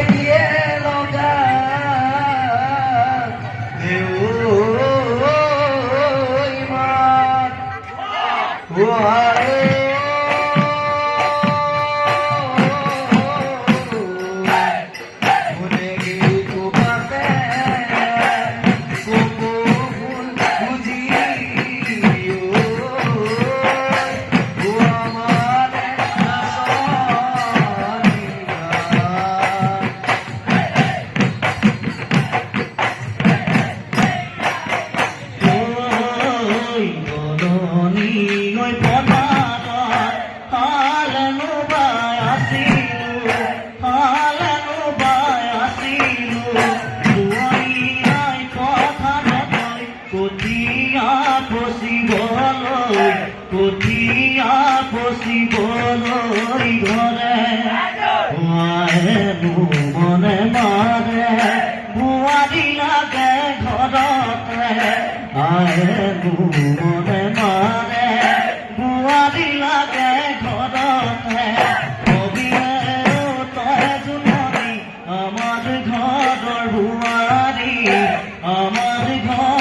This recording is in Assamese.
গিয়ে লগা পচিবলৈ ঘৰে মনে মাৰে বোৱাৰী লাগে ঘৰতে মনে মাৰে বোৱাৰী লাগে ঘৰতে কবিয়ে তই জোনাৰী আমাৰ ঘৰ